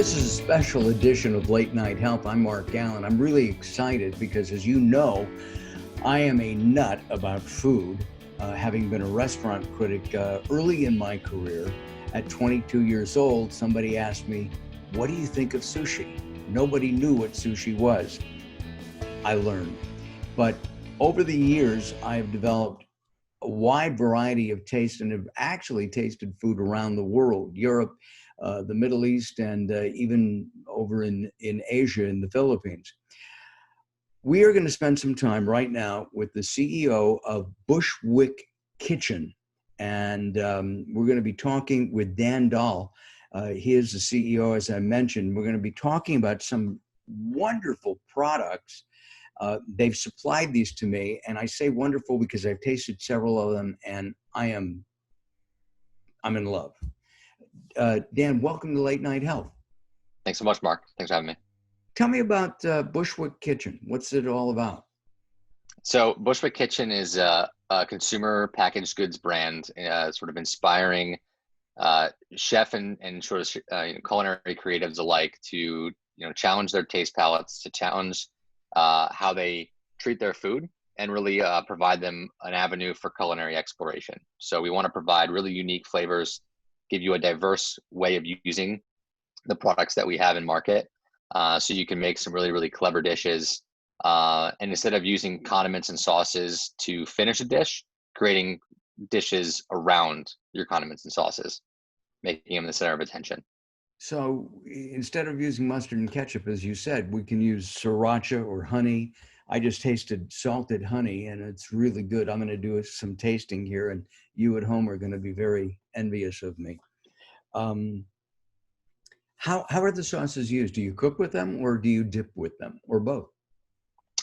This is a special edition of Late Night Health. I'm Mark Allen. I'm really excited because, as you know, I am a nut about food, having been a restaurant critic early in my career. At 22 years old, somebody asked me, "What do you think of sushi?" Nobody knew what sushi was. I learned. But over the years, I have developed a wide variety of tastes and have actually tasted food around the world, Europe, the Middle East, and even over in Asia, in the Philippines. We are going to spend some time right now with the CEO of Bushwick Kitchen. And we're going to be talking with Dan Dahl. He is the CEO, as I mentioned. We're going to be talking about some wonderful products. They've supplied these to me, and I say wonderful because I've tasted several of them, and I'm in love. Dan, welcome to Late Night Health. Thanks so much, Mark. Thanks for having me. Tell me about Bushwick Kitchen. What's it all about? So Bushwick Kitchen is a consumer packaged goods brand, sort of inspiring chef and sort of culinary creatives alike to challenge their taste palates, to challenge how they treat their food, and really provide them an avenue for culinary exploration. So we want to provide really unique flavors, give you a diverse way of using the products that we have in market, so you can make some really, really clever dishes. And instead of using condiments and sauces to finish a dish, creating dishes around your condiments and sauces, making them the center of attention. So instead of using mustard and ketchup, as you said, we can use sriracha or honey. I just tasted salted honey, and it's really good. I'm going to do some tasting here, and you at home are going to be very envious of me. How are the sauces used? Do you cook with them, or do you dip with them, or both?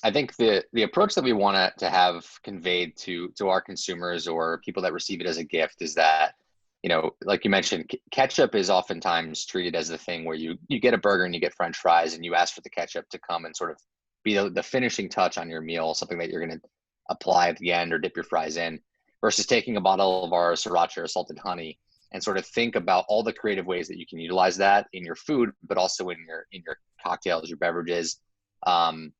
I think the approach that we want to have conveyed to our consumers or people that receive it as a gift is that, like you mentioned, ketchup is oftentimes treated as the thing where you get a burger and you get French fries and you ask for the ketchup to come and sort of be the finishing touch on your meal, something that you're going to apply at the end or dip your fries in, versus taking a bottle of our sriracha or salted honey and sort of think about all the creative ways that you can utilize that in your food, but also in your cocktails, your beverages. So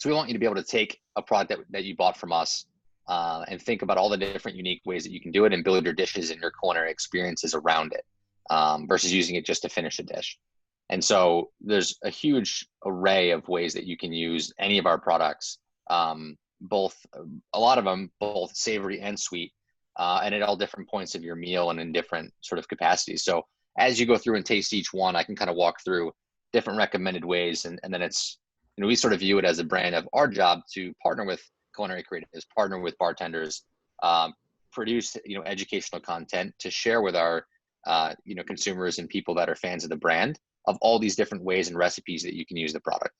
we want you to be able to take a product that you bought from us and think about all the different unique ways that you can do it and build your dishes and your culinary experiences around it, versus using it just to finish a dish. And so there's a huge array of ways that you can use any of our products, both a lot of them, both savory and sweet, and at all different points of your meal and in different sort of capacities. So as you go through and taste each one, I can kind of walk through different recommended ways. And then it's, we sort of view it as a brand of our job to partner with culinary creatives, partner with bartenders, produce, educational content to share with our, consumers and people that are fans of the brand of all these different ways and recipes that you can use the product.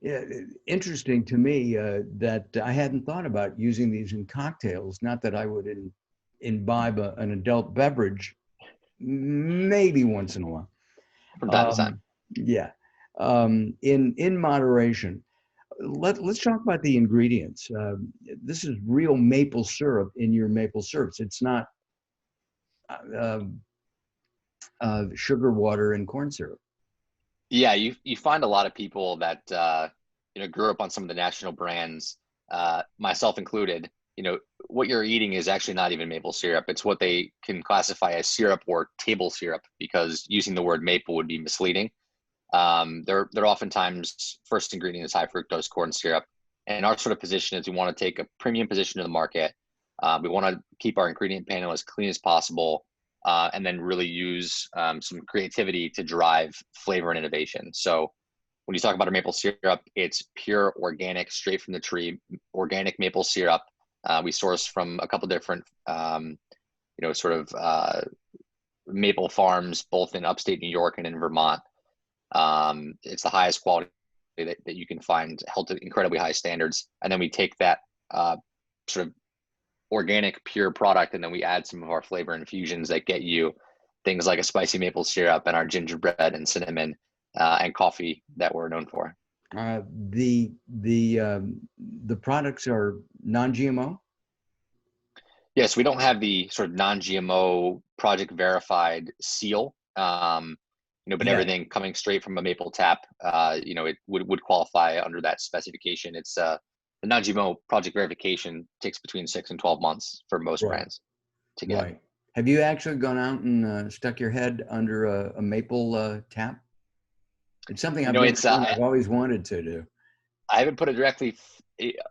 Yeah, interesting to me that I hadn't thought about using these in cocktails. Not that I would imbibe an adult beverage, maybe once in a while. From time to time. Yeah, in moderation. Let's talk about the ingredients. This is real maple syrup in your maple syrups. It's not sugar water and corn syrup. Yeah, you find a lot of people that grew up on some of the national brands, myself included. What you're eating is actually not even maple syrup. It's what they can classify as syrup or table syrup, because using the word maple would be misleading. They're oftentimes first ingredient is high fructose corn syrup, and our sort of position is we want to take a premium position in the market. We want to keep our ingredient panel as clean as possible, and then really use some creativity to drive flavor and innovation. So when you talk about a maple syrup, it's pure organic, straight from the tree, organic maple syrup. We source from a couple different, maple farms, both in upstate New York and in Vermont. It's the highest quality that you can find, held to incredibly high standards. And then we take that sort of organic, pure product, and then we add some of our flavor infusions that get you things like a spicy maple syrup and our gingerbread and cinnamon and coffee that we're known for. The products are non-GMO? Yes, we don't have the sort of non-GMO project verified seal. but Yeah. everything coming straight from a maple tap, it would qualify under that specification. It's the non-GMO project verification takes between 6 and 12 months for most Right. brands to get. Right. Have you actually gone out and stuck your head under a maple tap? It's something It's I've always wanted to do. I haven't put it directly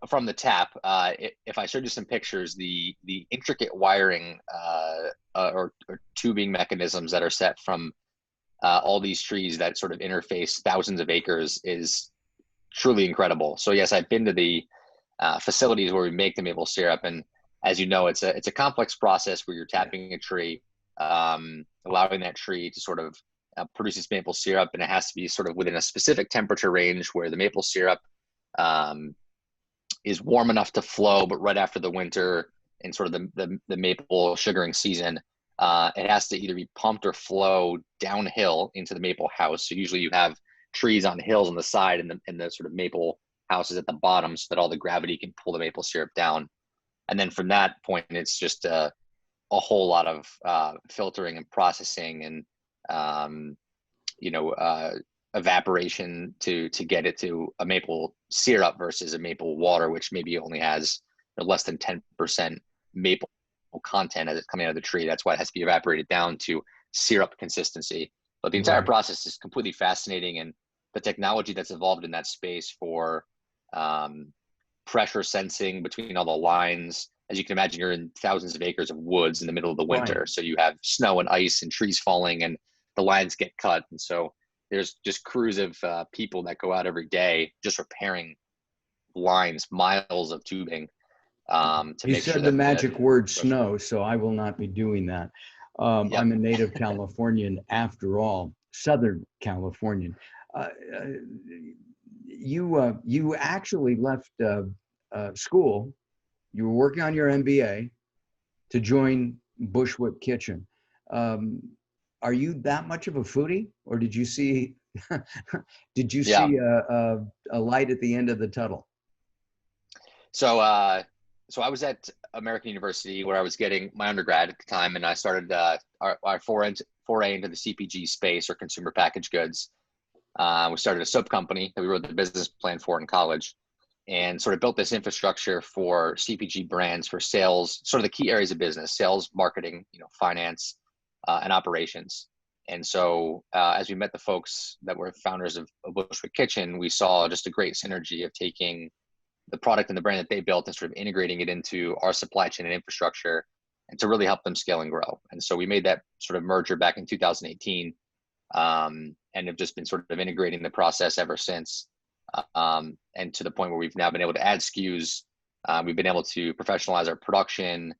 from the tap. If I showed you some pictures, the intricate wiring or tubing mechanisms that are set from all these trees that sort of interface thousands of acres is truly incredible. So yes, I've been to the facilities where we make the maple syrup, and as you know, it's a complex process where you're tapping a tree, allowing that tree to sort of produce its maple syrup, and it has to be sort of within a specific temperature range where the maple syrup is warm enough to flow, but right after the winter and sort of the maple sugaring season, it has to either be pumped or flow downhill into the maple house. So usually you have trees on hills on the side, and the sort of maple houses at the bottom, so that all the gravity can pull the maple syrup down. And then from that point, it's just a whole lot of filtering and processing and evaporation to get it to a maple syrup versus a maple water, which maybe only has less than 10% maple content as it's coming out of the tree. That's why it has to be evaporated down to syrup consistency. But the entire Right. process is completely fascinating, and the technology that's evolved in that space for pressure sensing between all the lines. As you can imagine, you're in thousands of acres of woods in the middle of the Right. winter. So you have snow and ice and trees falling, and the lines get cut. And so there's just crews of people that go out every day just repairing lines, miles of tubing to You make sure said the that magic word goes right. snow, so I will not be doing that. Yep. I'm a native Californian after all, Southern Californian. Uh, uh, you actually left school. You were working on your MBA to join Bushwick Kitchen. Um, are you that much of a foodie, or did you see did you Yeah. see a light at the end of the tunnel? So I was at American University where I was getting my undergrad at the time, and I started our foray into the CPG space, or consumer packaged goods. We started a soap company that we wrote the business plan for in college, and sort of built this infrastructure for CPG brands for sales, sort of the key areas of business: sales, marketing, finance, and operations. And so as we met the folks that were founders of Bushwick Kitchen, we saw just a great synergy of taking the product and the brand that they built and sort of integrating it into our supply chain and infrastructure, and to really help them scale and grow. And so we made that sort of merger back in 2018, and have just been sort of integrating the process ever since. And to the point where we've now been able to add SKUs. We've been able to professionalize our production,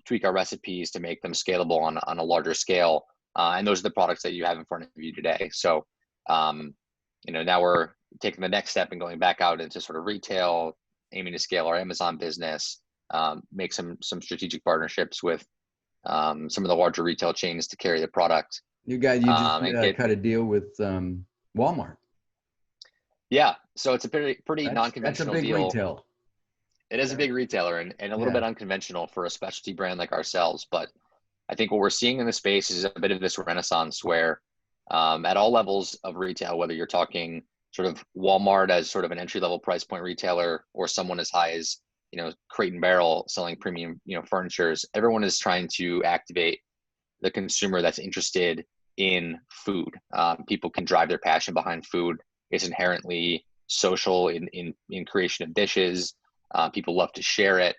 tweak our recipes to make them scalable on a larger scale. And those are the products that you have in front of you today. So, now we're taking the next step and going back out into sort of retail, aiming to scale our Amazon business, make some strategic partnerships with some of the larger retail chains to carry the product. You guys, you just And get cut a deal with Walmart. Yeah, so it's a pretty That's a non-conventional big deal. retail. It is a big retailer, and a little Yeah. bit unconventional for a specialty brand like ourselves. But I think what we're seeing in the space is a bit of this renaissance where at all levels of retail, whether you're talking sort of Walmart as sort of an entry-level price point retailer, or someone as high as Crate and Barrel selling premium furnitures, everyone is trying to activate the consumer that's interested in food. People can drive their passion behind food. It's inherently social in creation of dishes. People love to share it.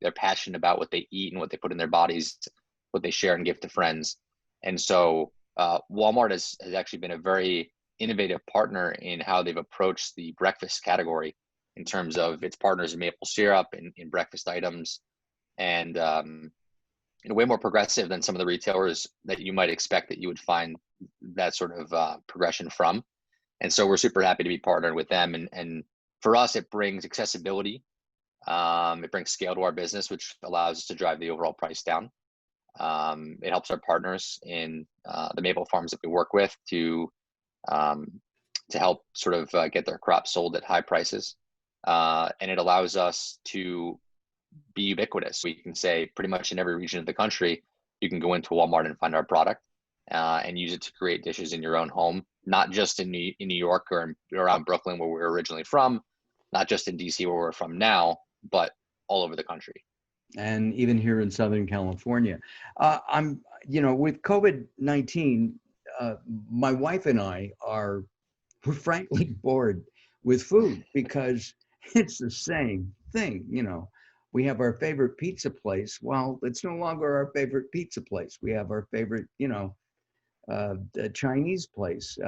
They're passionate about what they eat and what they put in their bodies, what they share and give to friends. And so Walmart has actually been a very innovative partner in how they've approached the breakfast category in terms of its partners in maple syrup and in breakfast items, and way more progressive than some of the retailers that you might expect that you would find that sort of progression from. And so we're super happy to be partnered with them. And for us, it brings accessibility. It brings scale to our business, which allows us to drive the overall price down. It helps our partners in the maple farms that we work with to help sort of get their crops sold at high prices. And it allows us to be ubiquitous. We can say pretty much in every region of the country, you can go into Walmart and find our product. and use it to create dishes in your own home, not just in New York or around Brooklyn, where we're originally from, not just in DC, where we're from now, but all over the country. And even here in Southern California. With COVID-19, my wife and I we're frankly bored with food because it's the same thing. We have our favorite pizza place. Well, it's no longer our favorite pizza place. We have our favorite, the Chinese place.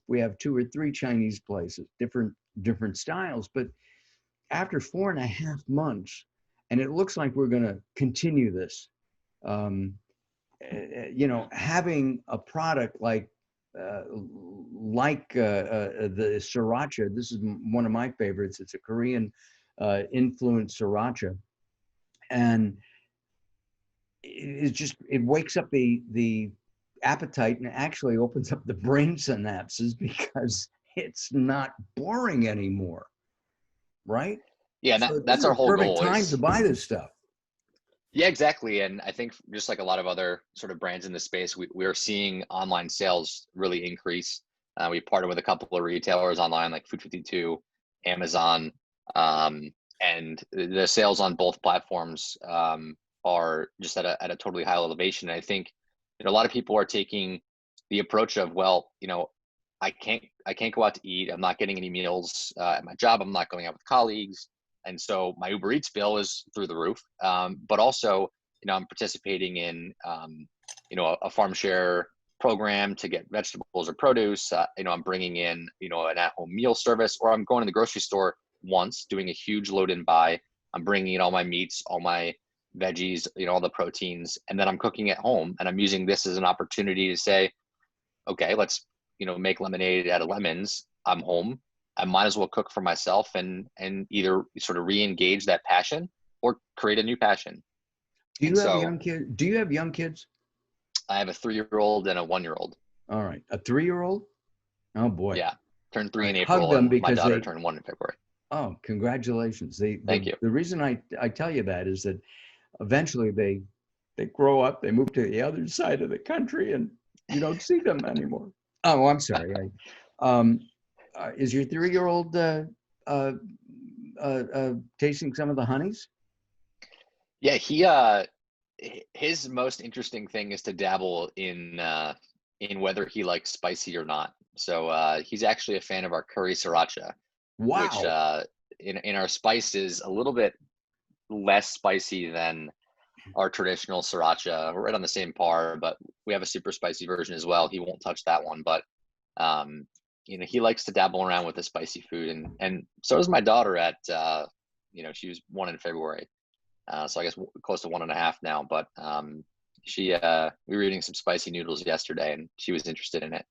We have 2 or 3 Chinese places, different styles. But after 4.5 months, and it looks like we're going to continue this, having a product like the sriracha. This is one of my favorites. It's a Korean influenced sriracha, and it wakes up the appetite and actually opens up the brain synapses because it's not boring anymore, right? Yeah, So this that's is our a whole perfect goal. time to buy this stuff. Yeah, exactly. And I think just like a lot of other sort of brands in the space, we're seeing online sales really increase. We partnered with a couple of retailers online, like Food 52, Amazon, and the sales on both platforms are just at a totally high elevation. And I think a lot of people are taking the approach of, well, I can't go out to eat. I'm not getting any meals at my job. I'm not going out with colleagues. And so my Uber Eats bill is through the roof. But also, I'm participating in, a farm share program to get vegetables or produce. I'm bringing in, an at-home meal service, or I'm going to the grocery store once, doing a huge load-in buy. I'm bringing in all my meats, all my veggies, all the proteins, and then I'm cooking at home. And I'm using this as an opportunity to say, okay, let's, make lemonade out of lemons. I'm home. I might as well cook for myself and either sort of re-engage that passion or create a new passion. Do And you have so young kids? Do you have young kids? I have a 3-year-old and a 1-year-old. All right, a 3-year-old. Oh boy. Yeah, turned 3 All in right. Hug April, them and my because daughter turned 1 in February. Oh, congratulations. Thank you. The reason I tell you that is that eventually they grow up, they move to the other side of the country, and you don't see them anymore. Oh, I'm sorry. Is your 3-year-old tasting some of the honeys? Yeah, his most interesting thing is to dabble in whether he likes spicy or not. So he's actually a fan of our curry sriracha, which Wow. in our spice is a little bit less spicy than our traditional sriracha. We're right on the same par, but we have a super spicy version as well. He won't touch that one, but he likes to dabble around with the spicy food, and so does my daughter at she was 1 in February. So I guess close to 1.5 now, but we were eating some spicy noodles yesterday and she was interested in it.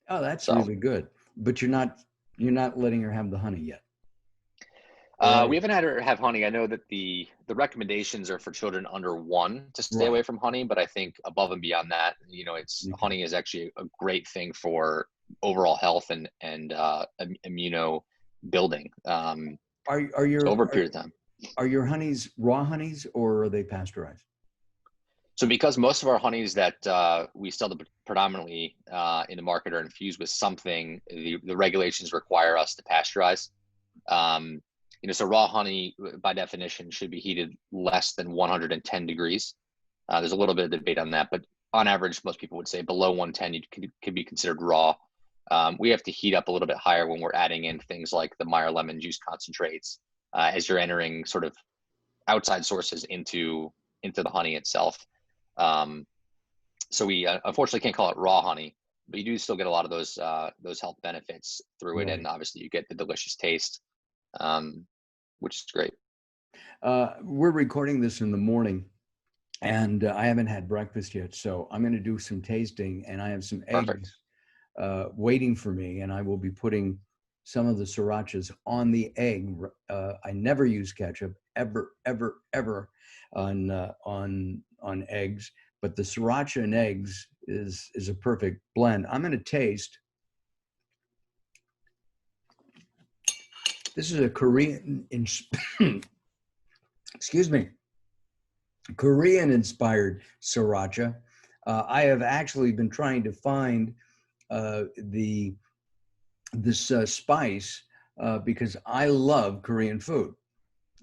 Oh, that's really good. But you're not letting her have the honey yet. We haven't had her have honey. I know that the recommendations are for children under 1 to stay away from honey, but I think above and beyond that, honey is actually a great thing for overall health and immuno building. Over a period of time. Are your honeys raw honeys or are they pasteurized? So because most of our honeys that we sell predominantly in the market are infused with something, the regulations require us to pasteurize. So raw honey, by definition, should be heated less than 110 degrees. There's a little bit of debate on that, but on average, most people would say below 110 could be considered raw. We have to heat up a little bit higher when we're adding in things like the Meyer lemon juice concentrates, as you're entering sort of outside sources into the honey itself. So we unfortunately can't call it raw honey, but you do still get a lot of those health benefits through it, and obviously you get the delicious taste, which is great. We're recording this in the morning, and I haven't had breakfast yet, so I'm going to do some tasting, and I have some eggs waiting for me, and I will be putting some of the srirachas on the egg. I never use ketchup ever on eggs, but the sriracha and eggs is a perfect blend. I'm going to taste. This is a Korean, excuse me, Korean inspired sriracha. I have actually been trying to find this spice because I love Korean food.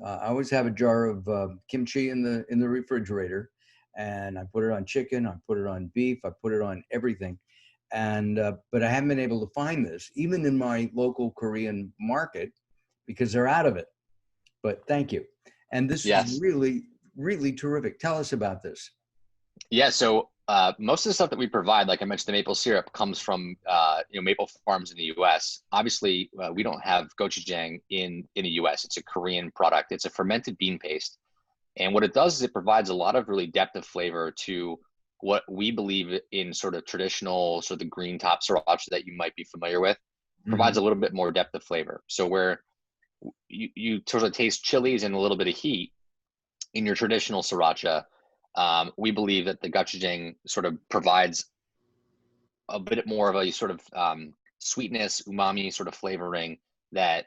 I always have a jar of kimchi in the refrigerator, and I put it on chicken, I put it on beef, I put it on everything. And but I haven't been able to find this even in my local Korean market because they're out of it. But thank you. And this is Yes. really, really terrific. Tell us about this. Yeah, so most of the stuff that we provide, like I mentioned, the maple syrup comes from maple farms in the U.S. Obviously, we don't have gochujang in the U.S. It's a Korean product. It's a fermented bean paste, and what it does is it provides a lot of really depth of flavor to what we believe in sort of traditional sort of the green top sriracha that you might be familiar with. Hmm. Provides a little bit more depth of flavor. So where you sort of taste chilies and a little bit of heat in your traditional sriracha, we believe that the gochujang sort of provides a bit more of a sort of sweetness, umami sort of flavoring that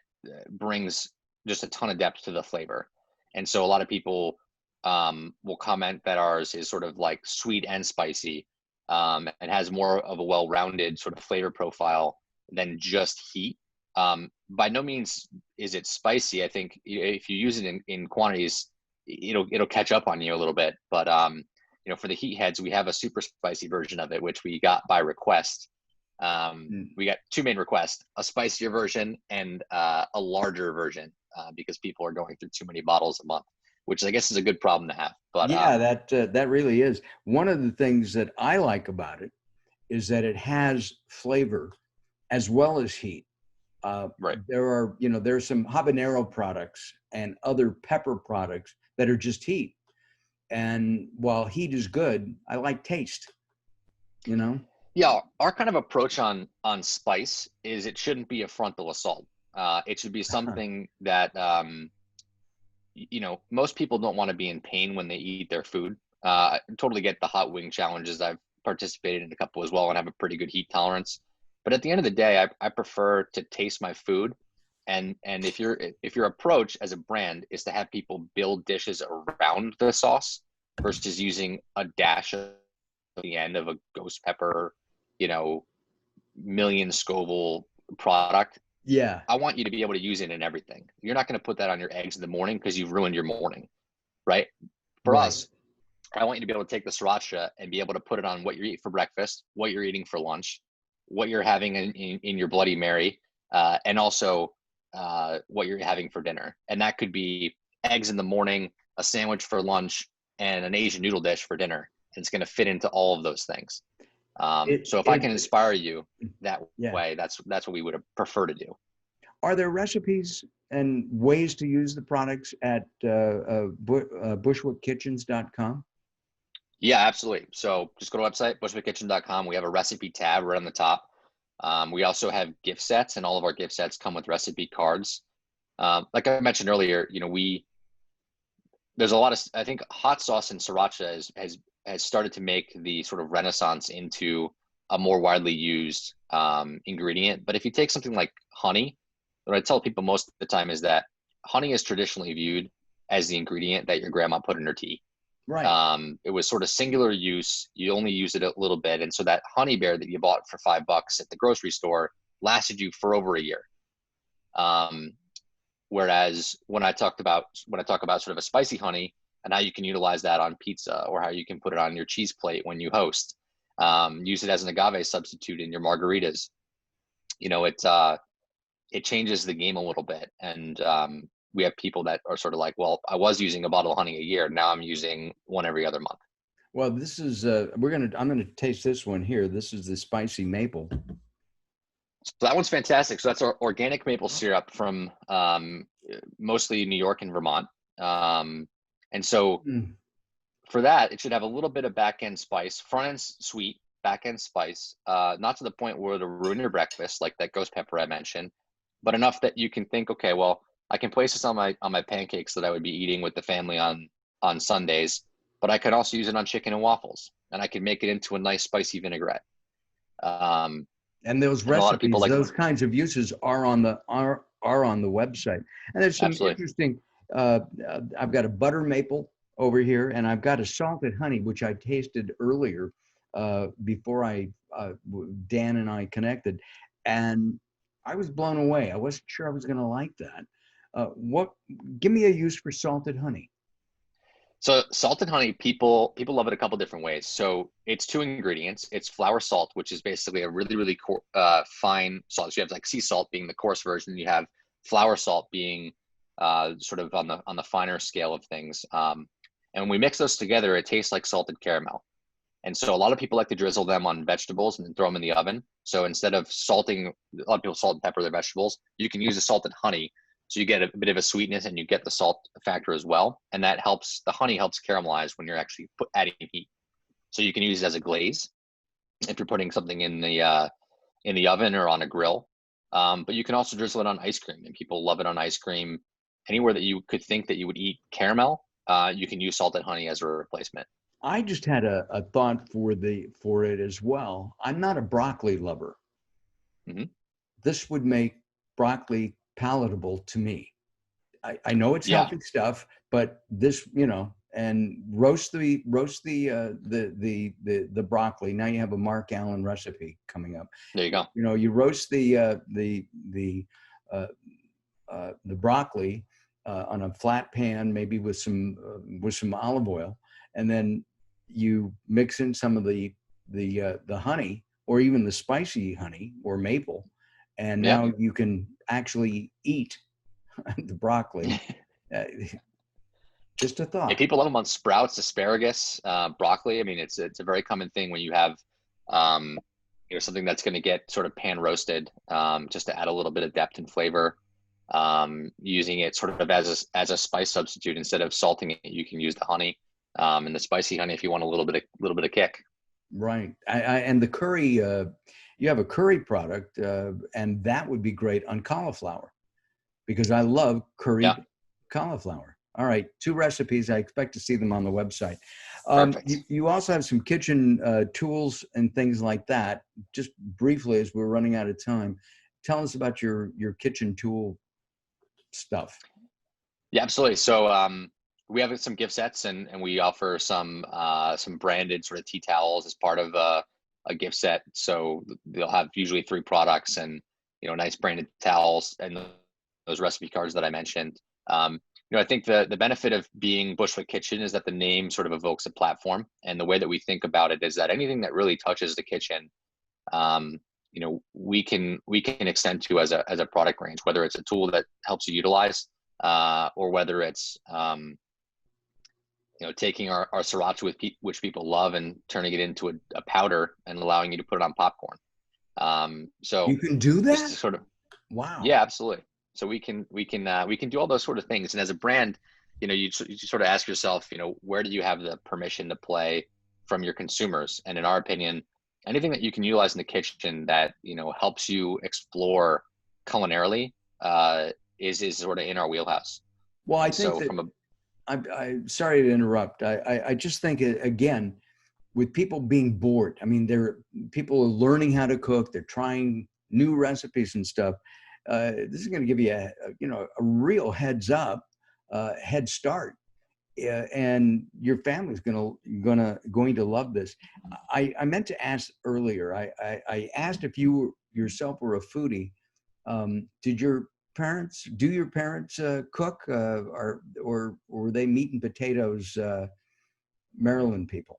brings just a ton of depth to the flavor. And so a lot of people will comment that ours is sort of like sweet and spicy, and has more of a well-rounded sort of flavor profile than just heat. By no means is it spicy. I think if you use it in quantities, it'll catch up on you a little bit. But for the heat heads, we have a super spicy version of it, which we got by request. We got two main requests: a spicier version and a larger version, because people are going through too many bottles a month, which I guess is a good problem to have. But Yeah, that really is. One of the things that I like about it is that it has flavor as well as heat. right. There's some habanero products and other pepper products that are just heat. And while heat is good, I like taste, you know? Yeah, our kind of approach on spice is it shouldn't be a frontal assault. It should be something that most people don't want to be in pain when they eat their food. I totally get the hot wing challenges. I've participated in a couple as well and have a pretty good heat tolerance. But at the end of the day, I prefer to taste my food. And if your approach as a brand is to have people build dishes around the sauce versus using a dash at the end of a ghost pepper, million Scoville product, Yeah, I want you to be able to use it in everything. You're not going to put that on your eggs in the morning because you've ruined your morning, right? For right. us, I want you to be able to take the sriracha and be able to put it on what you eat for breakfast, what you're eating for lunch, what you're having in your Bloody Mary, and also what you're having for dinner. And that could be eggs in the morning, a sandwich for lunch, and an Asian noodle dish for dinner. And it's going to fit into all of those things. It So if I can it inspire you that yeah. way, that's what we would prefer to do. Are there recipes and ways to use the products at bushwickkitchens.com? Yeah, absolutely. So just go to our website, bushwickkitchen.com. We have a recipe tab right on the top. We also have gift sets, and all of our gift sets come with recipe cards. Like I mentioned earlier, there's a lot of, I think hot sauce and sriracha has started to make the sort of renaissance into a more widely used ingredient. But if you take something like honey, what I tell people most of the time is that honey is traditionally viewed as the ingredient that your grandma put in her tea. Right. It was sort of singular use. You only use it a little bit. And so that honey bear that you bought for $5 at the grocery store lasted you for over a year. Whereas when I talk about sort of a spicy honey and how you can utilize that on pizza or how you can put it on your cheese plate when you host, use it as an agave substitute in your margaritas, it changes the game a little bit. And we have people that are sort of like, well, I was using a bottle of honey a year. Now I'm using one every other month. Well, this is I'm gonna taste this one here. This is the spicy maple. So that one's fantastic. So that's our organic maple syrup from mostly New York and Vermont. And so Mm. for that, it should have a little bit of back end spice, front end sweet, back end spice, not to the point where it'll ruin your breakfast, like that ghost pepper I mentioned, but enough that you can think, okay, well, I can place this on my pancakes that I would be eating with the family on Sundays, but I could also use it on chicken and waffles, and I could make it into a nice spicy vinaigrette. And those And a lot of people recipes, like, those kinds of uses are on the website. And there's some absolutely. interesting. I've got a butter maple over here, and I've got a salted honey, which I tasted earlier. before Dan and I connected, and I was blown away. I wasn't sure I was going to like that. Give me a use for salted honey. So salted honey, people love it a couple different ways. So it's two ingredients. It's flour salt, which is basically a really fine salt. So you have like sea salt being the coarse version. You have flour salt being sort of on the finer scale of things. And when we mix those together, it tastes like salted caramel. And so a lot of people like to drizzle them on vegetables and then throw them in the oven. So instead of salting, a lot of people salt and pepper their vegetables. You can use the salted honey. So you get a bit of a sweetness and you get the salt factor as well. And that helps, the honey helps caramelize when you're actually adding heat. So you can use it as a glaze if you're putting something in the oven or on a grill. But you can also drizzle it on ice cream, and people love it on ice cream. Anywhere that you could think that you would eat caramel, you can use salted honey as a replacement. I just had a thought for it as well. I'm not a broccoli lover. Mm-hmm. This would make broccoli palatable to me. I know it's healthy stuff, but this, and roast the broccoli. Now you have a Mark Allen recipe coming up. There you go. You roast the broccoli on a flat pan, maybe with some olive oil, and then you mix in some of the honey, or even the spicy honey or maple, and now you can actually eat the broccoli. Just a thought. Yeah, people love them on sprouts, asparagus, broccoli. I mean, it's a very common thing when you have something that's going to get sort of pan roasted, just to add a little bit of depth and flavor. Using it sort of as a spice substitute. Instead of salting it, you can use the honey, and the spicy honey if you want a little bit of kick. Right. And the curry, you have a curry product, and that would be great on cauliflower, because I love curried cauliflower. All right, 2 recipes. I expect to see them on the website. You also have some kitchen tools and things like that. Just briefly, as we're running out of time, tell us about your kitchen tool stuff. Yeah, absolutely. So we have some gift sets, and we offer some branded sort of tea towels as part of a gift set. So they'll have usually 3 products, and nice branded towels and those recipe cards that I mentioned. I think the benefit of being Bushwick Kitchen is that the name sort of evokes a platform, and the way that we think about it is that anything that really touches the kitchen, we can extend to as a product range, whether it's a tool that helps you utilize, or whether it's taking our sriracha, which people love, and turning it into a powder and allowing you to put it on popcorn. So you can do that? Sort of. Wow. Yeah, absolutely. So we can do all those sort of things. And as a brand, you sort of ask yourself, where do you have the permission to play from your consumers? And in our opinion, anything that you can utilize in the kitchen that helps you explore culinarily is sort of in our wheelhouse. Well, I think I'm sorry to interrupt. I just think, again, with people being bored, I mean, people are learning how to cook. They're trying new recipes and stuff. This is going to give you a real head start, and your family's going to love this. I meant to ask earlier. I asked if you yourself were a foodie. Do your parents cook, or were they meat and potatoes Maryland people?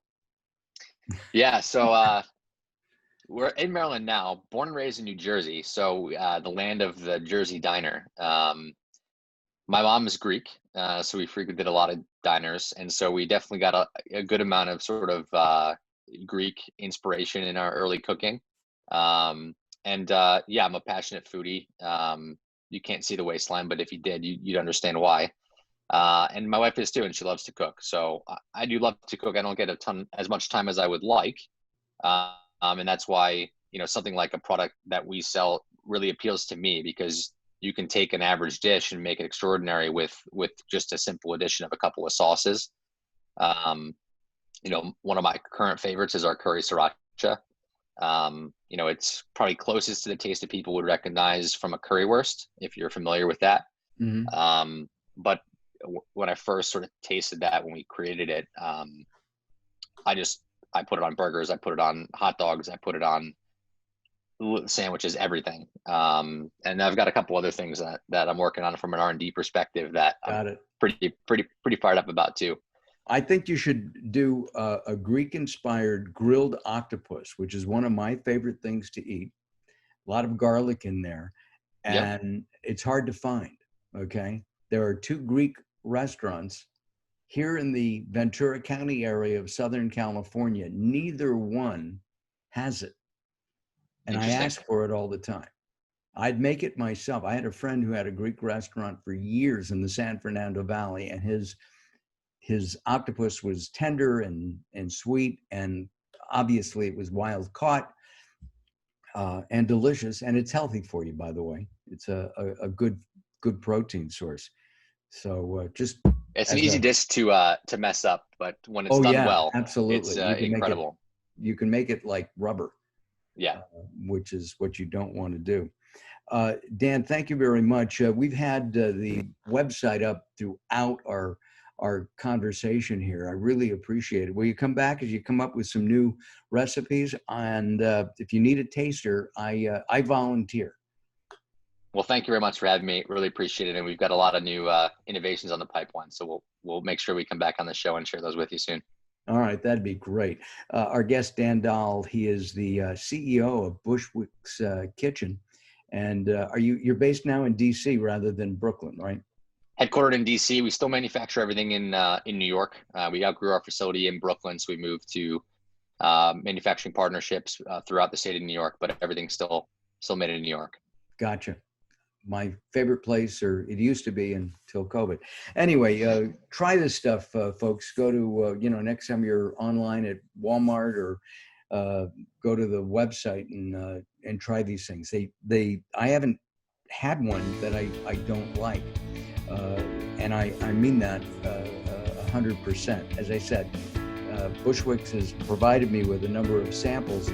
Yeah, so we're in Maryland now, born and raised in New Jersey, so the land of the Jersey diner. My mom is Greek, so we frequented a lot of diners, and so we definitely got a good amount of sort of Greek inspiration in our early cooking. I'm a passionate foodie. You can't see the waistline, but if you did, you'd understand why. And my wife is too, and she loves to cook. So I do love to cook. I don't get as much time as I would like. And that's why, something like a product that we sell really appeals to me, because you can take an average dish and make it extraordinary with just a simple addition of a couple of sauces. One of my current favorites is our curry sriracha. It's probably closest to the taste that people would recognize from a currywurst, if you're familiar with that. Mm-hmm. But when I first sort of tasted that when we created it, I put it on burgers, I put it on hot dogs, I put it on sandwiches, everything. And I've got a couple other things that I'm working on from an R&D perspective that I'm Got it. pretty fired up about too. I think you should do a Greek-inspired grilled octopus, which is one of my favorite things to eat. A lot of garlic in there, and it's hard to find, okay? There are 2 Greek restaurants here in the Ventura County area of Southern California. Neither one has it, and I ask for it all the time. I'd make it myself. I had a friend who had a Greek restaurant for years in the San Fernando Valley, and his octopus was tender and sweet, and obviously it was wild caught and delicious, and it's healthy for you, by the way. It's a good protein source. So it's an easy dish to mess up, but when it's done well, absolutely, it's incredible. You can make it like rubber, which is what you don't want to do. Dan, thank you very much. We've had the website up throughout our conversation here. I really appreciate it. Will you come back as you come up with some new recipes? And if you need a taster, I volunteer. Well, thank you very much for having me. Really appreciate it. And we've got a lot of new innovations on the pipeline. So we'll make sure we come back on the show and share those with you soon. All right, that'd be great. Our guest, Dan Dahl, he is the CEO of Bushwick's Kitchen. And you're based now in DC rather than Brooklyn, right? Headquartered in DC. We still manufacture everything in New York. We outgrew our facility in Brooklyn, so we moved to manufacturing partnerships throughout the state of New York, but everything's still made in New York. Gotcha. My favorite place, or it used to be until COVID. Anyway, try this stuff, folks. Go to, next time you're online at Walmart, or go to the website and try these things. I haven't had one that I don't like. And I mean that 100%. As I said, Bushwick's has provided me with a number of samples,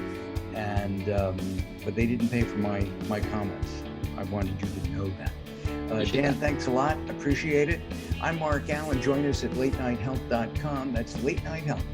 and but they didn't pay for my comments. I wanted you to know that. Dan, thanks a lot. Appreciate it. I'm Mark Allen. Join us at latenighthealth.com. That's Late Night Health.